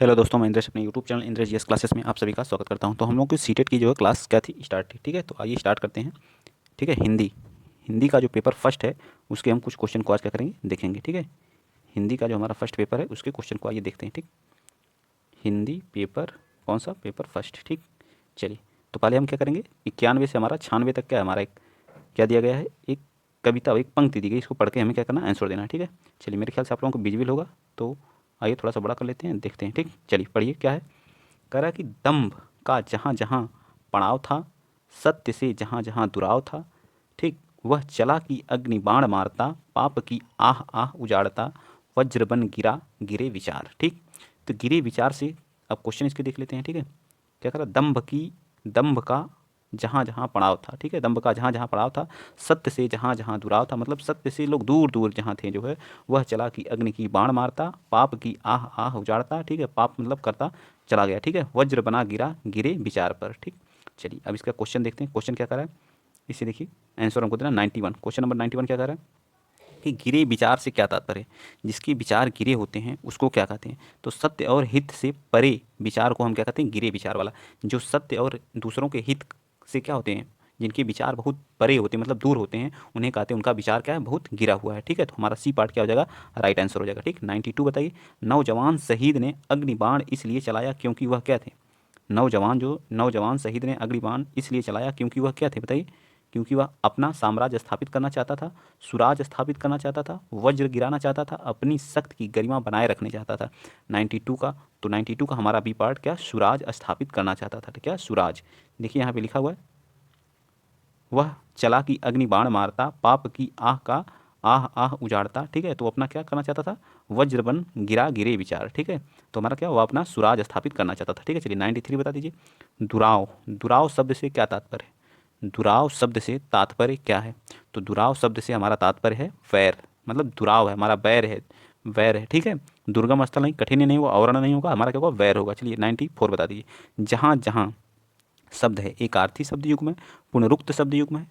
Hello दोस्तों, मैं इंद्रेश अपने YouTube channel Indresh GS classes में आप सभी का स्वागत करता हूं। तो हम लोग की सीटेट की जो है क्लास क्या थी, स्टार्ट थी। ठीक है, तो आइए स्टार्ट करते हैं। ठीक है, हिंदी हिंदी का जो पेपर फर्स्ट है उसके हम कुछ क्वेश्चन को आज क्या करेंगे, देखेंगे। ठीक है, हिंदी का जो हमारा फर्स्ट पेपर है उसके क्वेश्चन को आइए देखते हैं। ठीक, हिंदी पेपर कौन सा, पेपर फर्स्ट। ठीक, चलिए। तो पहले हम क्या करेंगे, 91 से हमारा 96 तक क्या है, हमारा एक क्या दिया गया है, एक कविता, एक पंक्ति दी गई। इसको पढ़ के हमें क्या करना, आंसर देना है। ठीक है, चलिए। मेरे ख्याल से आप लोगों को विजुअल होगा, तो आइए थोड़ा सा बड़ा कर लेते हैं, देखते हैं। ठीक, चलिए पढ़िए क्या है। कह रहा है कि दंभ का जहाँ जहाँ पड़ाव था, सत्य से जहाँ जहाँ दुराव था, ठीक, वह चला की अग्नि बाण मारता, पाप की आह आह उजाड़ता, वज्र बन गिरा गिरे विचार। ठीक, तो गिरे विचार से अब क्वेश्चन इसके देख लेते हैं। ठीक है, क्या कह रहा, दंभ का जहाँ जहाँ पड़ाव था। ठीक है, दंभ का जहाँ जहाँ पड़ाव था, सत्य से जहाँ जहाँ दुराव था, मतलब सत्य से लोग दूर दूर जहाँ थे जो है, वह चला कि अग्नि की बाण मारता, पाप की आह आह उजाड़ता। ठीक है, पाप मतलब करता चला गया। ठीक है, वज्र बना गिरा गिरे विचार पर। ठीक, चलिए अब इसका क्वेश्चन देखते हैं। क्वेश्चन क्या कर रहा है, इसे देखिए। आंसर हमको देना 91। क्वेश्चन नंबर 91 क्या कर रहा है कि गिरे विचार से क्या तात्पर्य है। जिसके विचार गिरे होते हैं उसको क्या कहते हैं, तो सत्य और हित से परे विचार को हम क्या कहते हैं, गिरे विचार वाला। जो सत्य और दूसरों के हित से क्या होते हैं, जिनके विचार बहुत परे होते हैं, मतलब दूर होते हैं, उन्हें कहते हैं उनका विचार क्या है, बहुत गिरा हुआ है। ठीक है, तो हमारा सी पार्ट क्या हो जाएगा, राइट आंसर हो जाएगा। ठीक, 92 बताइए। नौजवान शहीद ने अग्निबाण इसलिए चलाया क्योंकि वह क्या थे। नौजवान शहीद ने अग्निबाण इसलिए चलाया क्योंकि वह क्या थे, बताइए। क्योंकि वह अपना साम्राज्य स्थापित करना चाहता था, सुराज स्थापित करना चाहता था, वज्र गिराना चाहता था, अपनी सख्त की गरिमा बनाए रखने चाहता था। 92 का, तो 92 का हमारा बी पार्ट क्या, सुराज स्थापित करना चाहता था। तो क्या, सुराज। देखिए यहाँ पे लिखा हुआ है, वह चला की अग्नि बाण मारता, पाप की आह का आह आह उजाड़ता। ठीक है, तो अपना क्या करना चाहता था, वज्र बन गिरा गिरे विचार। ठीक है, तो हमारा क्या, वह अपना सुराज स्थापित करना चाहता था। ठीक है, चलिए 93 बता दीजिए। दुराव, दुराव शब्द से क्या तात्पर्य है, दुराव शब्द से तात्पर्य क्या है, तो दुराव शब्द से हमारा तात्पर्य है वैर, मतलब दुराव है हमारा, बैर है, वैर है। ठीक है, दुर्गम स्थल नहीं, कठिन नहीं होगा, आवरण नहीं होगा, हमारा क्या होगा, वैर होगा। चलिए 94 बता दीजिए। जहाँ जहाँ शब्द है एक आर्थी शब्द युग में, पुनरुक्त शब्द युग में,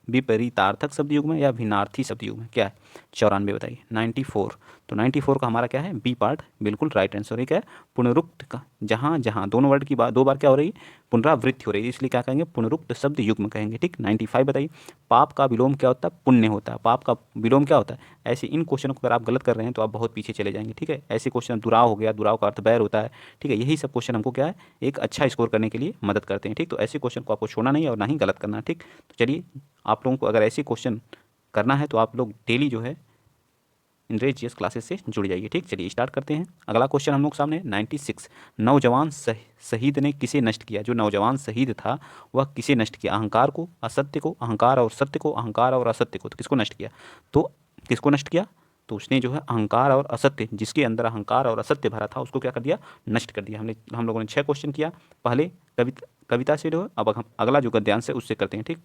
विपरीतार्थक शब्द युग में, या भिन्नार्थी शब्द युग में, क्या है, 94 बताइए। 94, तो 94 का हमारा क्या है, बी पार्ट बिल्कुल राइट आंसर है। क्या है, पुनरुक्त का, जहाँ जहाँ दोनों वर्ड की बात दो बार क्या हो रही है, पुनरावृत्ति हो रही है, इसलिए क्या कहेंगे, पुनरुक्त शब्द युग में कहेंगे। ठीक, 95 बताइए। पाप का विलोम क्या होता है, पुण्य होता है। पाप का विलोम क्या होता है। ऐसे इन क्वेश्चनों को अगर आप गलत कर रहे हैं तो आप बहुत पीछे चले जाएंगे। ठीक है, ऐसे क्वेश्चन, दुराव हो गया, दुराव का अर्थ बैर होता है। ठीक है, यही सब क्वेश्चन हमको क्या है, एक अच्छा स्कोर करने के लिए मदद करते हैं। ठीक, तो ऐसे क्वेश्चन को आपको छोड़ना नहीं है और ना ही गलत करना है। ठीक, तो चलिए, आप लोगों को अगर ऐसे क्वेश्चन करना है तो आप लोग डेली जो है इंद्रेश जीएस क्लासेस से जुड़ जाइए। ठीक, चलिए स्टार्ट करते हैं। अगला क्वेश्चन हम लोग सामने 96। नौजवान शहीद ने किसे नष्ट किया। जो नौजवान शहीद था वह किसे नष्ट किया, अहंकार को, असत्य को, अहंकार और सत्य को, अहंकार और असत्य को। तो किसको नष्ट किया, तो किसको नष्ट किया, तो उसने जो है अहंकार और असत्य, जिसके अंदर अहंकार और असत्य भरा था, उसको क्या कर दिया, नष्ट कर दिया। हम लोगों ने 6 क्वेश्चन किया पहले, कविता से जो है। अब हम अगला जो गद्यांश है उससे करते हैं। ठीक,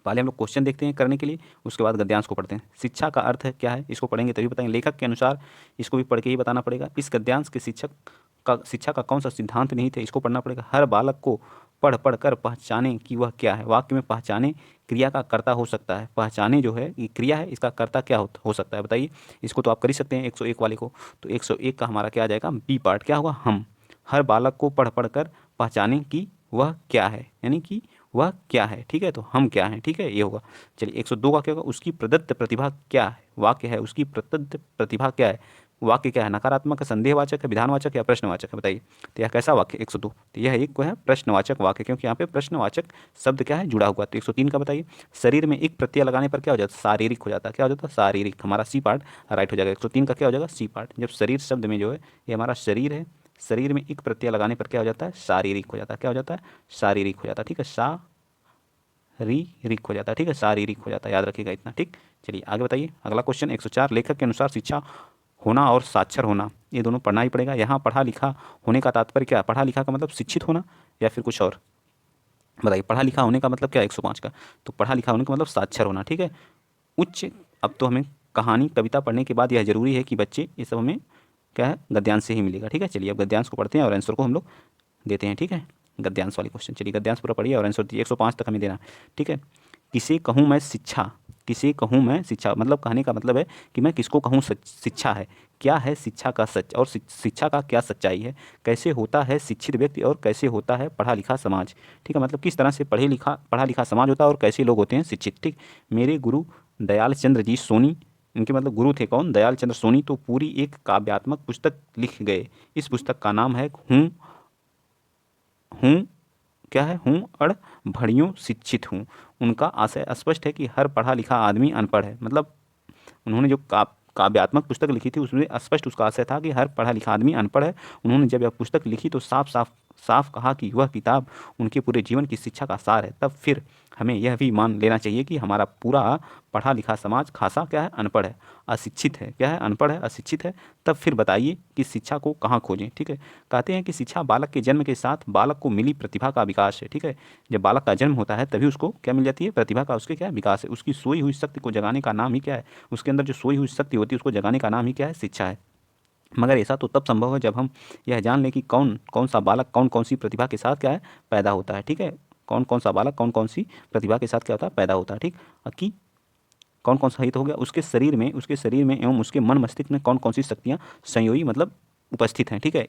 पहले हम लोग क्वेश्चन देखते हैं करने के लिए, उसके बाद गद्यांश को पढ़ते हैं। शिक्षा का अर्थ है क्या है, इसको पढ़ेंगे तभी बताएंगे। लेखक के अनुसार इसको भी पढ़ के ही बताना पड़ेगा। इस गद्यांश के शिक्षा का कौन सा सिद्धांत नहीं थे, इसको पढ़ना पड़ेगा। हर बालक को पढ़ पढ़ कर पहचाने कि वह क्या है। वाक्य में पहचाने क्रिया का कर्ता हो सकता है, पहचाने जो है ये क्रिया है, इसका कर्ता क्या हो सकता है, बताइए। इसको तो आप कर ही सकते हैं 101 वाले को। तो 101 का हमारा क्या आ जाएगा, बी पार्ट क्या होगा, हम। हर बालक को पढ़ पढ़ कर पहचाने कि वह क्या है, यानी कि वह क्या है। ठीक है, तो हम क्या हैं। ठीक है, ये होगा। चलिए 102 का क्या होगा, उसकी प्रदत्त प्रतिभा क्या है, वाक्य है, उसकी प्रदत्त प्रतिभा क्या है, वाक्य क्या है, नकारात्मक है, संदेहवाचक है, विधानवाचक या प्रश्नवाचक है, बताइए। तो यह कैसा वाक्य 102, तो यह एक को है प्रश्नवाचक वाक्य, क्योंकि यहाँ पे प्रश्नवाचक शब्द क्या है, जुड़ा हुआ। तो 103 का बताइए। शरीर में एक प्रत्यय लगाने पर क्या हो जाता है, शारीरिक हो जाता है। क्या हो जाता है, शारीरिक। हमारा सी पार्ट राइट हो जाएगा। 103 का क्या हो जाएगा, सी पार्ट। जब शरीर शब्द में जो है, ये हमारा शरीर है, शरीर में एक प्रत्यय लगाने पर क्या हो जाता है, शारीरिक हो जाता है। क्या हो जाता है, शारीरिक हो जाता है। ठीक है, शारीरिक हो जाता है। ठीक है, शारीरिक हो जाता है, याद रखिएगा इतना। ठीक, चलिए आगे बताइए। अगला क्वेश्चन 104। लेखक के अनुसार शिक्षा होना और साक्षर होना, ये दोनों पढ़ना ही पड़ेगा। यहाँ पढ़ा लिखा होने का तात्पर्य क्या है, पढ़ा लिखा का मतलब शिक्षित होना या फिर कुछ और, बताइए। पढ़ा लिखा होने का मतलब क्या है 105 का, तो पढ़ा लिखा होने का मतलब साक्षर होना। ठीक है, उच्च। अब तो हमें कहानी कविता पढ़ने के बाद यह जरूरी है कि बच्चे, ये सब हमें क्या है, गद्यांश से ही मिलेगा। ठीक है, चलिए अब गद्यांश को पढ़ते हैं और आंसर को हम लोग देते हैं। ठीक है, गद्यांश वाली क्वेश्चन, चलिए गद्यांश पूरा पढ़िए और आंसर दिए। 105 तक हमें देना। ठीक है, किसे कहूँ मैं शिक्षा, किसे कहूँ मैं शिक्षा, मतलब कहने का मतलब है कि मैं किसको कहूँ शिक्षा है, क्या है शिक्षा का सच और शिक्षा का क्या सच्चाई है, कैसे होता है शिक्षित व्यक्ति और कैसे होता है पढ़ा लिखा समाज। ठीक है, मतलब किस तरह से पढ़ा लिखा समाज होता है और कैसे लोग होते हैं शिक्षित। ठीक, मेरे गुरु दयाल चंद्र जी सोनी, इनके मतलब गुरु थे कौन, दयाल चंद्र सोनी, तो पूरी एक काव्यात्मक पुस्तक लिख गए। इस पुस्तक का नाम है हूँ क्या है, हूँ अड़ भड़ियों शिक्षित हूँ। उनका आशय स्पष्ट है कि हर पढ़ा लिखा आदमी अनपढ़ है, मतलब उन्होंने जो काव्यात्मक पुस्तक लिखी थी उसमें स्पष्ट उसका आशय था कि हर पढ़ा लिखा आदमी अनपढ़ है। उन्होंने जब यह पुस्तक लिखी तो साफ साफ साफ कहा कि वह किताब उनके पूरे जीवन की शिक्षा का सार है। तब फिर हमें यह भी मान लेना चाहिए कि हमारा पूरा पढ़ा लिखा समाज खासा क्या है, अनपढ़ है, अशिक्षित है, क्या है, अनपढ़ है, अशिक्षित है। तब फिर बताइए कि शिक्षा को कहाँ खोजें। ठीक है, कहते हैं कि शिक्षा बालक के जन्म के साथ बालक को मिली प्रतिभा का विकास है। ठीक है, जब बालक का जन्म होता है तभी उसको क्या मिल जाती है, प्रतिभा का उसके क्या है, विकास है। उसकी सोई हुई शक्ति को जगाने का नाम ही क्या है, उसके अंदर जो सोई हुई शक्ति होती है उसको जगाने का नाम ही क्या है, शिक्षा है। मगर ऐसा तो तब संभव है जब हम यह जान लें कि कौन कौन सा बालक कौन कौन सी प्रतिभा के साथ क्या है, पैदा होता है। ठीक है, कौन कौन सा बालक कौन कौन सी प्रतिभा के साथ क्या होता है, पैदा होता है। ठीक, कि कौन कौन सा हित हो गया, उसके शरीर में एवं उसके मन मस्तिष्क में कौन कौन सी शक्तियाँ संयोगी मतलब उपस्थित हैं। ठीक है,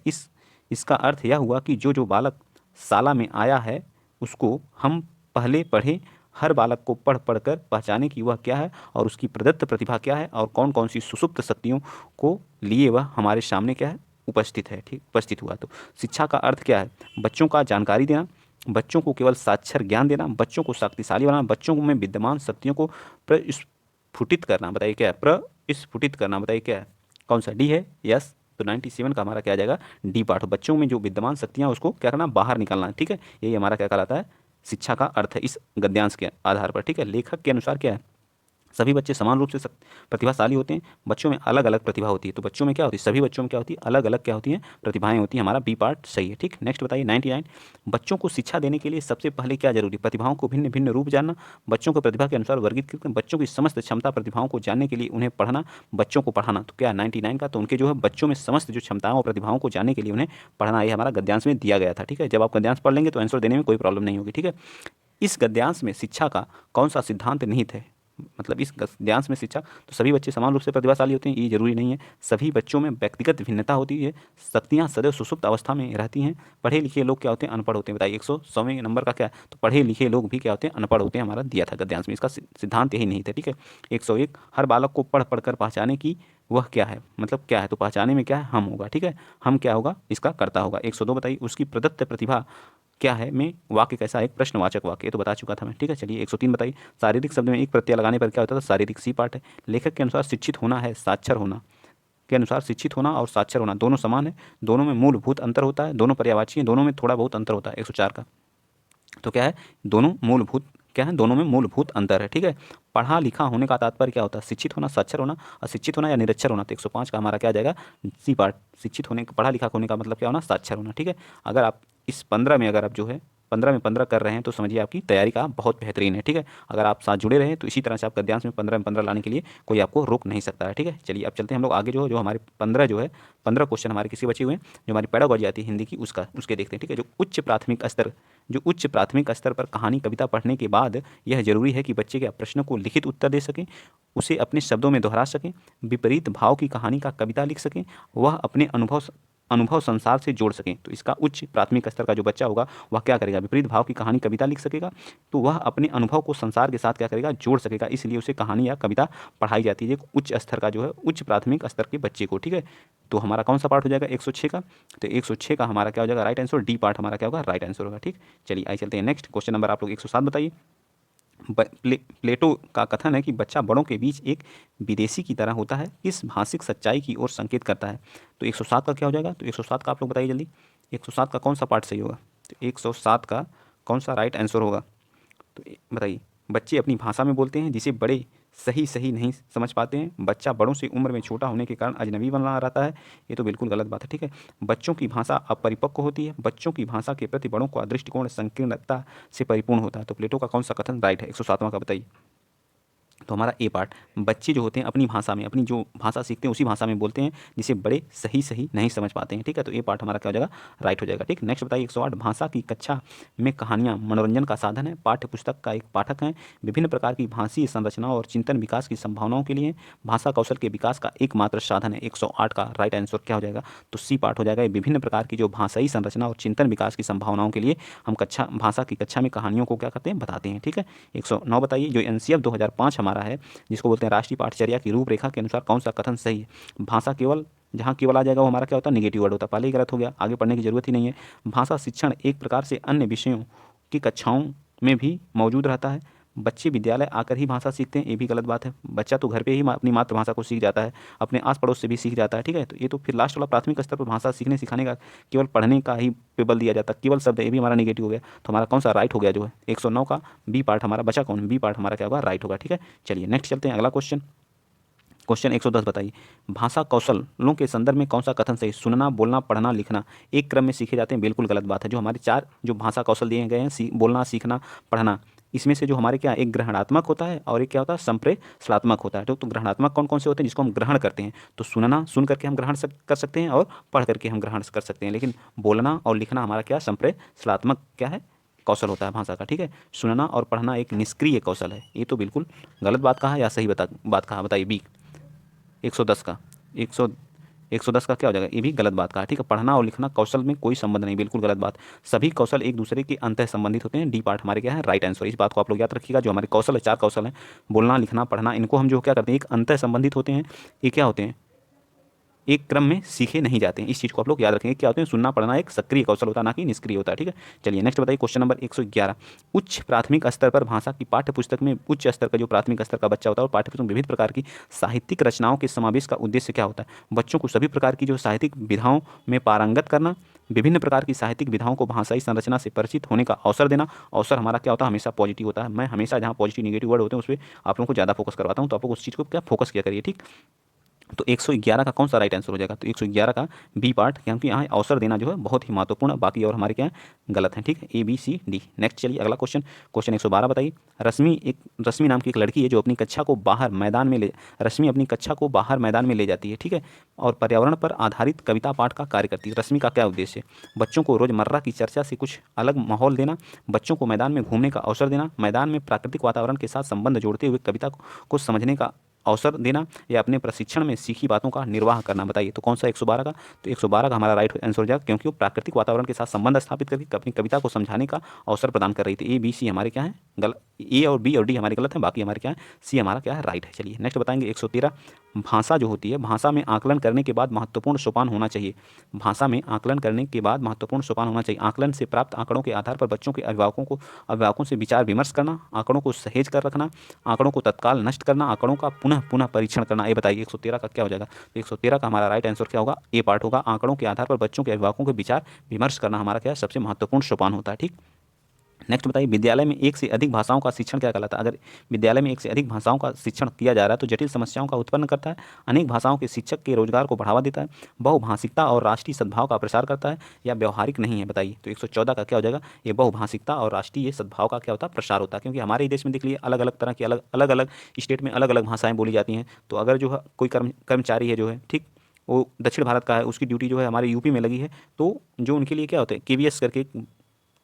इसका अर्थ यह हुआ कि जो जो बालक शाला में आया है उसको हम पहले पढ़े, हर बालक को पढ़ पढ़ कर पहचाने कि वह क्या है और उसकी प्रदत्त प्रतिभा क्या है और कौन कौन सी सुसुप्त शक्तियों को लिए वह हमारे सामने क्या है, उपस्थित है। ठीक, उपस्थित हुआ। तो शिक्षा का अर्थ क्या है, बच्चों का जानकारी देना, बच्चों को केवल साक्षर ज्ञान देना, बच्चों को शक्तिशाली बनाना, बच्चों में विद्यमान शक्तियों को प्रस्फुटित करना। बताइए क्या है, प्रस्फुटित करना, बताइए क्या है, कौन सा, डी है, यस। तो 97 का हमारा क्या आ जाएगा, डी पार्ट। बच्चों में जो विद्यमान शक्तियाँ उसको क्या करना, बाहर निकालना है। ठीक है, यही हमारा क्या कहलाता है, शिक्षा का अर्थ है इस गद्यांश के आधार पर। ठीक है, लेखक के अनुसार क्या है, सभी बच्चे समान रूप से प्रतिभाशाली होते हैं, बच्चों में अलग अलग प्रतिभा होती है। तो बच्चों में क्या होती है, सभी बच्चों में क्या होती है, अलग अलग क्या होती हैं, प्रतिभाएं होती हैं। हमारा बी पार्ट सही है। ठीक, नेक्स्ट बताइए 99, बच्चों को शिक्षा देने के लिए सबसे पहले क्या जरूरी, प्रतिभाओं को भिन्न भिन्न रूप जानना, बच्चों को प्रतिभा के अनुसार वर्गीकृत करना, बच्चों की समस्त क्षमता प्रतिभाओं को जानने के लिए उन्हें पढ़ना, बच्चों को पढ़ाना। तो क्या 99 का, तो उनके जो है बच्चों में समस्त जो क्षमताओं और प्रतिभाओं को जानने के लिए उन्हें पढ़ना, ये हमारा गद्यांश में दिया गया था। ठीक है, जब आप गद्यांश पढ़ लेंगे तो आंसर देने में कोई प्रॉब्लम नहीं होगी। ठीक है, इस गद्यांश में शिक्षा का कौन सा सिद्धांत निहित है, मतलब इस गद्यांश में शिक्षा, तो सभी बच्चे समान रूप से प्रतिभाशाली होते हैं, ये जरूरी नहीं है। सभी बच्चों में व्यक्तिगत भिन्नता होती है, शक्तियाँ सदैव सुसुप्त अवस्था में रहती हैं। पढ़े लिखे लोग क्या होते हैं, अनपढ़ होते हैं। बताइए 100वें नंबर का क्या है, तो पढ़े लिखे लोग भी क्या होते हैं, अनपढ़ होते हैं, हमारा दिया था गद्यांश में, इसका सिद्धांत यही नहीं था। ठीक है, 101, हर बालक को पढ़ पढ़ कर पहचाने की वह क्या है, मतलब क्या है, तो पहचाने में क्या है, हम होगा। ठीक है, हम क्या होगा, इसका कर्ता होगा। 102 बताइए, उसकी प्रदत्त प्रतिभा क्या है में वाक्य कैसा है, एक प्रश्नवाचक वाक्य, ये तो बता चुका था मैं। ठीक है, चलिए 103 बताइए, शारीरिक शब्द में एक प्रत्यय लगाने पर क्या होता था, शारीरिक, सी पार्ट है। लेखक के अनुसार शिक्षित होना है साक्षर होना, के अनुसार शिक्षित होना और साक्षर होना दोनों समान है, दोनों में मूलभूत अंतर होता है, दोनों पर्यायवाची हैं, दोनों में थोड़ा बहुत अंतर होता है। 104 का तो क्या है, दोनों मूलभूत क्या है, दोनों में मूलभूत अंतर है। ठीक है, पढ़ा लिखा होने का तात्पर्य क्या होता है, शिक्षित होना, साक्षर होना, अशिक्षित होना या निरक्षर होना। तो 105 का हमारा क्या आ जाएगा, सी पार्ट, शिक्षित होने पढ़ा लिखा होने का मतलब क्या होना, साक्षर होना। ठीक है, अगर आप इस 15 में अगर आप जो है 15 में 15 कर रहे हैं तो समझिए आपकी तैयारी का बहुत बेहतरीन है। ठीक है, अगर आप साथ जुड़े रहे तो इसी तरह से आप गद्यांश में 15 में 15 लाने के लिए कोई आपको रोक नहीं सकता है। ठीक है, चलिए अब चलते हैं हम लोग आगे, जो हमारे 15 जो है 15 क्वेश्चन हमारे किसी बचे हुए हैं, जो हमारी पैडागोजी आती है हिंदी की, उसके देखते हैं। ठीक है, जो उच्च प्राथमिक स्तर पर कहानी कविता पढ़ने के बाद यह जरूरी है कि बच्चे के प्रश्नों को लिखित उत्तर दे सकें, उसे अपने शब्दों में दोहरा सकें, विपरीत भाव की कहानी का कविता लिख सकें, वह अपने अनुभव संसार से जोड़ सकें। तो इसका उच्च प्राथमिक स्तर का जो बच्चा होगा वह क्या करेगा, विपरीत भाव की कहानी कविता लिख सकेगा, तो वह अपने अनुभव को संसार के साथ क्या करेगा, जोड़ सकेगा, इसलिए उसे कहानी या कविता पढ़ाई जाती है एक उच्च स्तर का जो है, उच्च प्राथमिक स्तर के बच्चे को। ठीक है, तो हमारा कौन सा पार्ट हो जाएगा, 106 का। तो 106 का हमारा क्या हो जाएगा, राइट आंसर, डी पार्ट हमारा क्या होगा, राइट आंसर होगा। ठीक, चलिए आइए चलते हैं नेक्स्ट क्वेश्चन नंबर आप लोग 107 बताइए। प्लेटो का कथन है कि बच्चा बड़ों के बीच एक विदेशी की तरह होता है, इस भाषिक सच्चाई की ओर संकेत करता है। तो 107 का क्या हो जाएगा, तो 107 का आप लोग बताइए जल्दी, 107 का कौन सा पार्ट सही होगा, तो 107 का कौन सा राइट आंसर होगा, तो बताइए। बच्चे अपनी भाषा में बोलते हैं जिसे बड़े सही सही नहीं समझ पाते हैं, बच्चा बड़ों से उम्र में छोटा होने के कारण अजनबी बना रहता है, ये तो बिल्कुल गलत बात है। ठीक है, बच्चों की भाषा अपरिपक्व होती है, बच्चों की भाषा के प्रति बड़ों का दृष्टिकोण संकीर्णता से परिपूर्ण होता है। तो प्लेटो का कौन सा कथन राइट है, 107वां का बताइए। तो हमारा ए पार्ट, बच्चे जो होते हैं अपनी भाषा में, अपनी जो भाषा सीखते हैं उसी भाषा में बोलते हैं जिसे बड़े सही सही नहीं समझ पाते हैं, ठीक है। तो ए पार्ट हमारा क्या हो जाएगा, राइट हो जाएगा, ठीक। नेक्स्ट बताइए 108, भाषा की कक्षा में कहानियाँ मनोरंजन का साधन है, पाठ्य पुस्तक का एक पाठक है, विभिन्न प्रकार की भाषीय संरचना और चिंतन विकास की संभावनाओं के लिए भाषा कौशल के विकास का एकमात्र साधन है। 108 का राइट आंसर क्या हो जाएगा, तो सी पार्ट हो जाएगा। विभिन्न प्रकार की जो भाषाई संरचना और चिंतन विकास की संभावनाओं के लिए हम भाषा की कक्षा में कहानियों को क्या करते हैं, बताते हैं, ठीक है। 109 बताइए, जो एनसीएफ 2005 हमारा है, जिसको बोलते हैं राष्ट्रीय पाठचर्या की रूपरेखा के अनुसार कौन सा कथन सही है। भाषा केवल, जहाँ केवल आ जाएगा वो हमारा क्या होता है, निगेटिव वर्ड होता है, पहले ही गलत हो गया, आगे पढ़ने की जरूरत ही नहीं है। भाषा शिक्षण एक प्रकार से अन्य विषयों की कक्षाओं में भी मौजूद रहता है, बच्चे विद्यालय आकर ही भाषा सीखते हैं, ये भी गलत बात है। बच्चा तो घर पे ही अपनी मातृभाषा को सीख जाता है, अपने आस पड़ोस से भी सीख जाता है, ठीक है। तो ये तो फिर लास्ट वाला प्राथमिक स्तर पर भाषा सीखने सिखाने का केवल पढ़ने का ही पे बल दिया जाता है, केवल शब्द, ये भी हमारा निगेटिव हो गया। तो हमारा कौन सा राइट हो गया, जो है 109 का बी पार्ट हमारा बचा, कौन, बी पार्ट हमारा क्या होगा, राइट होगा, ठीक है। चलिए नेक्स्ट चलते हैं, अगला क्वेश्चन। क्वेश्चन 110 बताइए, भाषा कौशलों के संदर्भ में कौन सा कथन सही। सुनना, बोलना, पढ़ना, लिखना एक क्रम में सीखे जाते हैं, बिल्कुल गलत बात है। जो हमारे चार जो भाषा कौशल दिए गए हैं, बोलना, सीखना, पढ़ना, इसमें से जो हमारे क्या, एक ग्रहणात्मक होता है और एक क्या होता है, संप्रेषणात्मक होता है। तो ग्रहणात्मक कौन कौन से होते हैं, जिसको हम ग्रहण करते हैं। तो सुनना, सुन करके हम ग्रहण कर सकते हैं और पढ़ करके हम ग्रहण कर सकते हैं, लेकिन बोलना और लिखना हमारा क्या, संप्रेषणात्मक क्या है, कौशल होता है भाषा का, ठीक है। सुनना और पढ़ना एक निष्क्रिय कौशल है। ये तो बिल्कुल गलत बात कहा है या सही बात कहा, बताइए। बी 110 का 100 110 का क्या हो जाएगा, ये भी गलत बात कहा, ठीक है। पढ़ना और लिखना कौशल में कोई संबंध नहीं, बिल्कुल गलत बात। सभी कौशल एक दूसरे के अंतः संबंधित होते हैं। डी पार्ट हमारे क्या है, राइट आंसर। इस बात को आप लोग याद रखिएगा, जो हमारे कौशल है, चार कौशल हैं, बोलना, लिखना, पढ़ना, इनको हम जो क्या करते हैं, एक अंतः संबंधित होते हैं, ये क्या होते हैं, एक क्रम में सीखे नहीं जाते हैं। इस चीज़ को आप लोग याद रखेंगे, क्या होते हैं, सुनना पढ़ना एक सक्रिय कौशल होता है, ना कि निष्क्रिय होता है, ठीक है। चलिए नेक्स्ट बताइए, क्वेश्चन नंबर 111, उच्च प्राथमिक स्तर पर भाषा की पाठ्य पुस्तक में, उच्च स्तर का जो प्राथमिक स्तर का बच्चा होता है, और पाठ्य पुस्तक में विविध प्रकार की साहित्यिक रचनाओं के समावेश का उद्देश्य क्या होता है। बच्चों को सभी प्रकार की जो साहित्यिक विधाओं में पारंगत करना, विभिन्न प्रकार की साहित्यिक विधाओं को भाषाई संरचना से परिचित होने का अवसर देना। अवसर हमारा क्या होता है, हमेशा पॉजिटिव होता है। मैं हमेशा जहाँ पॉजिटिव निगेटिव वर्ड होते हैं उस पर आप लोगों को ज़्यादा फोकस करवाता हूँ, तो आप लोग उस चीज़ को क्या फोकस किया करिए, ठीक। तो 111 का कौन सा राइट आंसर हो जाएगा, तो 111 का बी पार्ट, क्योंकि यहाँ अवसर देना जो है बहुत ही महत्वपूर्ण है, बाकी और हमारे क्या है, गलत है, ठीक है। A B C D. Next चलिए अगला क्वेश्चन, क्वेश्चन 112 बताइए, रश्मि नाम की एक लड़की है जो अपनी कक्षा को बाहर मैदान में रश्मि अपनी कक्षा को बाहर मैदान में ले जाती है, ठीक है, और पर्यावरण पर आधारित कविता पाठ का कार्य करती है। रश्मि का क्या उद्देश्य है, बच्चों को रोजमर्रा की चर्चा से कुछ अलग माहौल देना, बच्चों को मैदान में घूमने का अवसर देना, मैदान में प्राकृतिक वातावरण के साथ संबंध जोड़ते हुए कविता को समझने का अवसर देना, या अपने प्रशिक्षण में सीखी बातों का निर्वाह करना। बताइए तो कौन सा 112 का, तो 112 का हमारा राइट आंसर हो जाएगा, क्योंकि वो प्राकृतिक वातावरण के साथ संबंध स्थापित करके अपनी कविता को समझाने का अवसर प्रदान कर रही थी। ए बी सी हमारे क्या है, गलत, ए और बी और डी हमारे गलत हैं, बाकी हमारे क्या है, सी हमारा क्या है, राइट है। चलिए नेक्स्ट बताएंगे 113, भाषा जो होती है, भाषा में आकलन करने के बाद महत्वपूर्ण सोपान होना चाहिए। भाषा में आकलन करने के बाद महत्वपूर्ण सोपान होना चाहिए। आकलन से प्राप्त आंकड़ों के आधार पर बच्चों के अभिभावकों से विचार विमर्श करना, आंकड़ों को सहेज कर रखना, आंकड़ों को तत्काल नष्ट करना, आंकड़ों का पुनः पुनः परीक्षण करना। ये बताइए 113 का क्या हो जाएगा, तो 113 का हमारा राइट आंसर क्या होगा, ए पार्ट होगा। आंकड़ों के आधार पर बच्चों के अभिभावकों के विचार विमर्श करना हमारा क्या है, सबसे महत्वपूर्ण सोपान होता है, ठीक। नेक्स्ट बताइए, विद्यालय में एक से अधिक भाषाओं का शिक्षण क्या कहलाता है। अगर विद्यालय में एक से अधिक भाषाओं का शिक्षण किया जा रहा है तो जटिल समस्याओं का उत्पन्न करता है, अनेक भाषाओं के शिक्षक के रोजगार को बढ़ावा देता है, बहुभाषिकता और राष्ट्रीय सद्भाव का प्रसार करता है, या व्यवहारिक नहीं है। बताइए तो 114 का क्या हो जाएगा, ये बहुभाषिकता और राष्ट्रीय सद्भाव का क्या होता है, प्रसार होता है। क्योंकि हमारे देश में देख लिए अलग अलग तरह की अलग अलग स्टेट में अलग अलग भाषाएं बोली जाती हैं। तो अगर जो है कोई कर्मचारी है जो है, ठीक, वो दक्षिण भारत का है, उसकी ड्यूटी जो है हमारे यूपी में लगी है, तो जो उनके लिए क्या होता है, केवीएस करके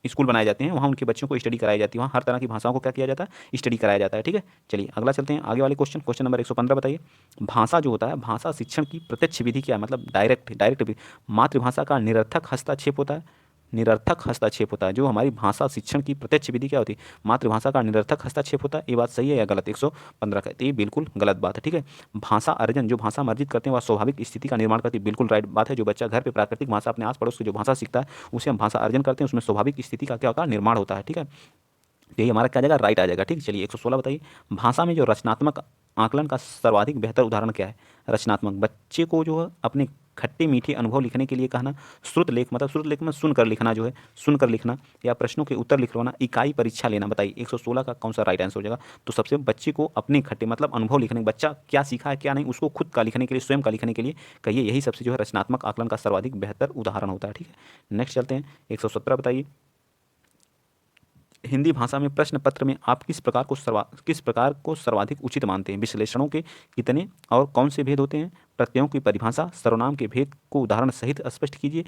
स्कूल बनाए जाते हैं, वहाँ उनके बच्चों को स्टडी कराई जाती है, वहाँ हर तरह की भाषाओं को क्या किया जाता है, स्टडी कराया जाता है, ठीक है। चलिए अगला चलते हैं, आगे वाले क्वेश्चन, क्वेश्चन नंबर 115 बताइए, भाषा जो होता है, भाषा शिक्षण की प्रत्यक्ष विधि क्या है, मतलब डायरेक्ट विधि। मातृभाषा का निरर्थक हस्तक्षेप होता है, निरर्थक हस्तक्षेप होता है। जो हमारी भाषा शिक्षण की प्रत्यक्ष विधि क्या होती है, मातृभाषा का निरर्थक हस्तक्षेप होता है। ये बात सही है या गलत, 115 का, तो ये बिल्कुल गलत बात है, ठीक है। भाषा अर्जन, जो भाषा हम अर्जित करते हैं वह स्वाभाविक स्थिति का निर्माण करती है, बिल्कुल राइट बात है। जो बच्चा घर पे प्राकृतिक भाषा अपने आस पड़ोस की जो भाषा सीखता है उसे हम भाषा अर्जन करते हैं, उसमें स्वाभाविक स्थिति का क्या होता है, निर्माण होता है, ठीक है। यही हमारा क्या जाएगा, राइट आ जाएगा, ठीक। चलिए 116 बताइए, भाषा में जो रचनात्मक आकलन का सर्वाधिक बेहतर उदाहरण क्या है। रचनात्मक, बच्चे को जो है अपने खट्टे मीठे अनुभव लिखने के लिए कहना, श्रुत लेख, मतलब श्रुत लेख में सुनकर लिखना, जो है सुनकर लिखना, या प्रश्नों के उत्तर लिखवाना, इकाई परीक्षा लेना। बताइए 116 का कौन सा राइट आंसर हो जाएगा, तो सबसे बच्चे को अपने खट्टे मतलब अनुभव लिखने, बच्चा क्या सीखा है क्या नहीं, उसको खुद का लिखने के लिए, स्वयं का लिखने के लिए कहिए, यही सबसे जो है रचनात्मक आकलन का सर्वाधिक बेहतर उदाहरण होता है, ठीक है। नेक्स्ट चलते हैं 117 बताइए, हिंदी भाषा में प्रश्न पत्र में आप किस प्रकार को सर्वाधिक उचित मानते हैं? विश्लेषणों के कितने और कौन से भेद होते हैं? प्रत्ययों की परिभाषा, सर्वनाम के भेद को उदाहरण सहित स्पष्ट कीजिए।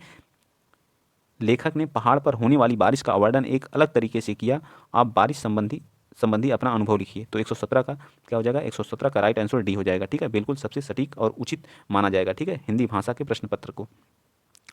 लेखक ने पहाड़ पर होने वाली बारिश का वर्णन एक अलग तरीके से किया। आप बारिश संबंधी अपना अनुभव लिखिए। तो 117 का क्या हो जाएगा? 117 का राइट आंसर डी हो जाएगा। ठीक है, बिल्कुल सबसे सटीक और उचित माना जाएगा। ठीक है, हिंदी भाषा के प्रश्न पत्र को।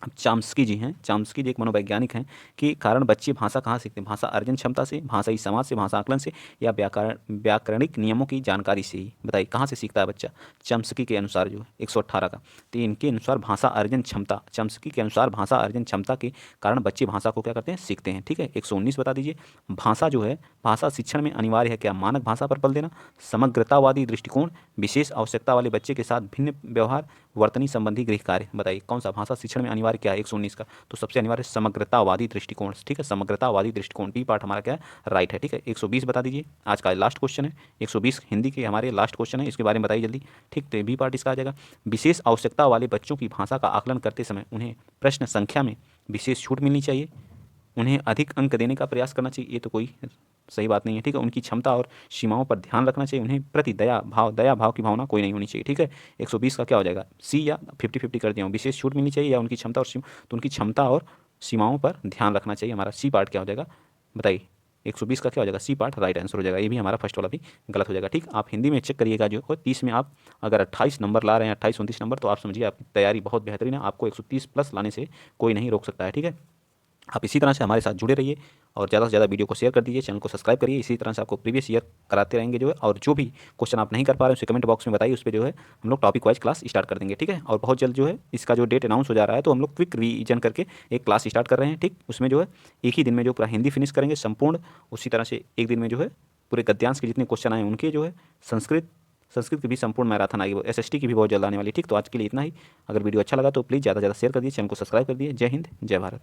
अब चाम्स्की जी हैं, चाम्स्की जी एक मनोवैज्ञानिक हैं कि कारण बच्चे भाषा कहाँ सीखते हैं? भाषा अर्जन क्षमता से, भाषाई समाज से, भाषा आकलन से, या व्याकरणिक नियमों की जानकारी से ही? बताइए कहाँ से सीखता है बच्चा चाम्स्की के अनुसार जो है 118 का। तो इनके अनुसार भाषा अर्जन क्षमता, चाम्स्की के अनुसार भाषा अर्जन क्षमता के कारण बच्चे भाषा को क्या करते हैं? सीखते हैं। ठीक है, 119 बता दीजिए। भाषा जो है, भाषा शिक्षण में अनिवार्य है क्या? मानक भाषा पर बल देना, समग्रतावादी दृष्टिकोण, विशेष आवश्यकता वाले बच्चे के साथ भिन्न व्यवहार, वर्तनी संबंधी गृह कार्य। बताइए कौन सा भाषा शिक्षण में अनिवार्य क्या है 119 का? तो सबसे अनिवार्य समग्रतावादी दृष्टिकोण। ठीक है, समग्रतावादी दृष्टिकोण, बी पार्ट हमारा क्या है? राइट है। ठीक है, 120 बता दीजिए। आज का लास्ट क्वेश्चन है 120 हिंदी के हमारे लास्ट क्वेश्चन है, इसके बारे में बताइए जल्दी। ठीक, तो बी पार्ट इसका आ जाएगा। विशेष आवश्यकता वाले बच्चों की भाषा का आकलन करते समय उन्हें प्रश्न संख्या में विशेष छूट मिलनी चाहिए, उन्हें अधिक अंक देने का प्रयास करना चाहिए। ये तो कोई सही बात नहीं है। ठीक है, उनकी क्षमता और सीमाओं पर ध्यान रखना चाहिए, उन्हें प्रति दया भाव की भावना कोई नहीं होनी चाहिए। ठीक है, 120 का क्या हो जाएगा? सी, या 50-50 कर दिया हूँ। विशेष छूट मिलनी चाहिए या उनकी क्षमता और तो उनकी क्षमता और सीमाओं पर ध्यान रखना चाहिए। हमारा सी पार्ट क्या हो जाएगा? बताइए 120 का क्या हो जाएगा? सी पार्ट राइट आंसर हो जाएगा। ये भी हमारा फर्स्ट वाला भी गलत हो जाएगा। ठीक, आप हिंदी में चेक करिएगा जो हो 30 में आप अगर 28 नंबर ला रहे हैं, 28-29 नंबर, तो आप समझिए आपकी तैयारी बहुत बेहतरीन है। आपको 130 प्लस लाने से कोई नहीं रोक सकता है। ठीक है, आप इसी तरह से हमारे साथ जुड़े रहिए और ज़्यादा से ज़्यादा वीडियो को शेयर कर दीजिए, चैनल को सब्सक्राइब करिए। इसी तरह से आपको प्रीवियस ईयर कराते रहेंगे जो है, और जो भी क्वेश्चन आप नहीं कर पा रहे हैं उसे कमेंट बॉक्स में बताइए, उस पर जो है हम लोग टॉपिक वाइज क्लास स्टार्ट कर देंगे। ठीक है, और बहुत जल्द जो है इसका जो डेट अनाउंस हो जा रहा है, तो हम लोग क्विक रिवीजन करके एक क्लास स्टार्ट कर रहे हैं। ठीक, उसमें जो है एक ही दिन में जो पूरा हिंदी फिनिश करेंगे संपूर्ण, उसी तरह से एक दिन में जो है पूरे गद्यांश के जितने क्वेश्चन आए उनके जो है संस्कृत की भी संपूर्ण मैराथन आएगी, वो एसएसटी की भी बहुत जल्द आने वाली। ठीक, तो आज के लिए इतना ही। अगर वीडियो अच्छा लगा तो प्लीज़ ज़्यादा से ज़्यादा शेयर कर दीजिए, चैनल को सब्सक्राइब कर दीजिए। जय हिंद, जय भारत।